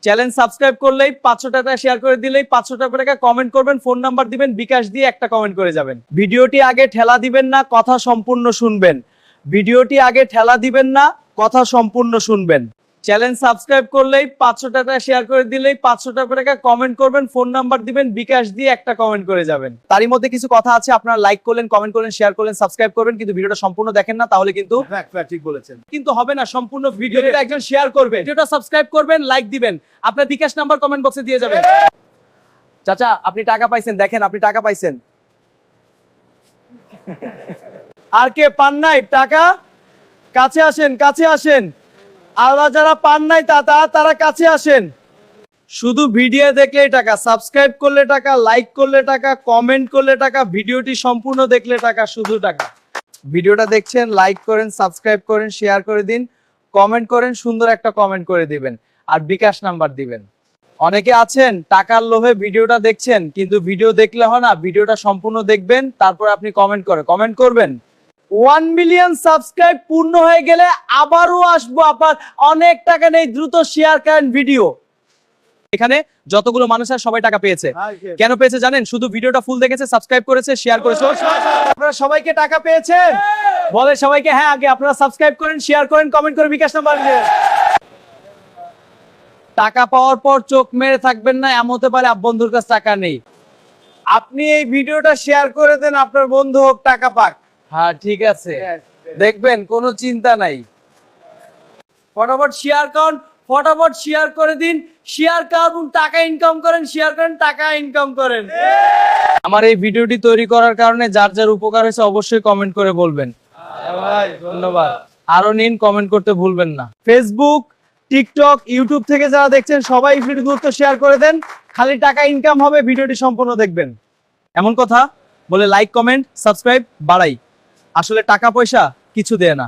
Channel subscribe করলেই 500 টাকা, share করে দিলেই 500 টাকা কমেন্ট করবেন, ফোন নাম্বার দিবেন, বিকাশ দিয়ে একটা কমেন্ট করে যাবেন। ভিডিওটি আগে ঠেলা দিবেন না, কথা সম্পূর্ণ শুনবেন। ভিডিওটি আগে ঠেলা দিবেন না, কথা সম্পূর্ণ শুনবেন। চ্যানেল সাবস্ক্রাইব করলেই 500 টাকা, শেয়ার করে দিলেই 500 টাকা কমেন্ট করবেন, ফোন নাম্বার দিবেন, বিকাশ দিয়ে একটা কমেন্ট করে যাবেন। তারই মধ্যে কিছু কথা আছে, আপনারা লাইক করলেন, কমেন্ট করলেন, শেয়ার করলেন, সাবস্ক্রাইব করবেন, কিন্তু ভিডিওটা সম্পূর্ণ দেখেন না, তাহলে কিন্তু ঠিক বলেছেন। কিন্তু হবে না। সম্পূর্ণ ভিডিওটা একজন শেয়ার করবেন, ভিডিওটা সাবস্ক্রাইব করবেন, লাইক দিবেন, আপনার বিকাশ নাম্বার কমেন্ট বক্সে দিয়ে যাবেন। চাচা আপনি টাকা পাইছেন, দেখেন আপনি টাকা পাইছেন। আর কে পান নাই টাকা? কাছে আসেন, কাছে আসেন। আল্লাহ যারা পান নাই তারা কাছে আসেন। শুধু ভিডিও দেখলে টাকা, সাবস্ক্রাইব করলে টাকা, লাইক করলে টাকা, কমেন্ট করলে টাকা, ভিডিওটি সম্পূর্ণ দেখলে টাকা, শুধু টাকা। ভিডিওটা দেখছেন, লাইক করেন, সাবস্ক্রাইব করেন, শেয়ার করে দিন, কমেন্ট করেন, সুন্দর একটা কমেন্ট করে দিবেন, আর বিকাশ নাম্বার দিবেন। অনেকে আছেন টাকার লোভে ভিডিওটা দেখছেন, কিন্তু ভিডিও দেখলে হয় না, ভিডিওটা সম্পূর্ণ দেখবেন, তারপর আপনি কমেন্ট করবেন। 1 মিলিয়ন সাবস্ক্রাইব পূর্ণ হয়ে গেলে আবারও আসবো, আপনার অনেক টাকা নেই, দ্রুত শেয়ার করেন ভিডিও। এখানে যতগুলো মানুষ আছে সবাই টাকা পেয়েছে। কেন পেয়েছে জানেন? শুধু ভিডিওটা ফুল দেখেছে, সাবস্ক্রাইব করেছে, শেয়ার করেছে। আপনারা সবাইকে টাকা পেয়েছেন? বলে সবাইকে হ্যাঁ। আগে আপনারা সাবস্ক্রাইব করেন, শেয়ার করেন, কমেন্ট করে বিকাশ নাম্বার দিন। টাকা পাওয়ার পর চোখ মেরে থাকবেন না, এমন হতে পারে বন্ধুর কাছে টাকা নেই। আপনি এই ভিডিওটা শেয়ার করে দেন, আপনার বন্ধু হোক টাকা পাক। হ্যাঁ ঠিক আছে, দেখবেন কোনো চিন্তা নাই। ফটাফট শেয়ার করুন, ফটাফট শেয়ার করে দিন, শেয়ার করুন, টাকা ইনকাম করেন, শেয়ার করেন, টাকা ইনকাম করেন। আমার এই ভিডিওটি তৈরি করার কারণে যার যার উপকার হয়েছে অবশ্যই কমেন্ট করে বলবেন। ধন্যবাদ। আরো নিন, কমেন্ট করতে ভুলবেন না। ফেসবুক, টিকটক, ইউটিউব থেকে যারা দেখছেন সবাই ভিডিও দ্রুত শেয়ার করে দেন, খালি টাকা ইনকাম হবে, ভিডিওটি সম্পূর্ণ দেখবেন। এমন কথা বলে লাইক, কমেন্ট, সাবস্ক্রাইব বাড়াই, আসলে টাকা পয়সা কিছু দেয় না।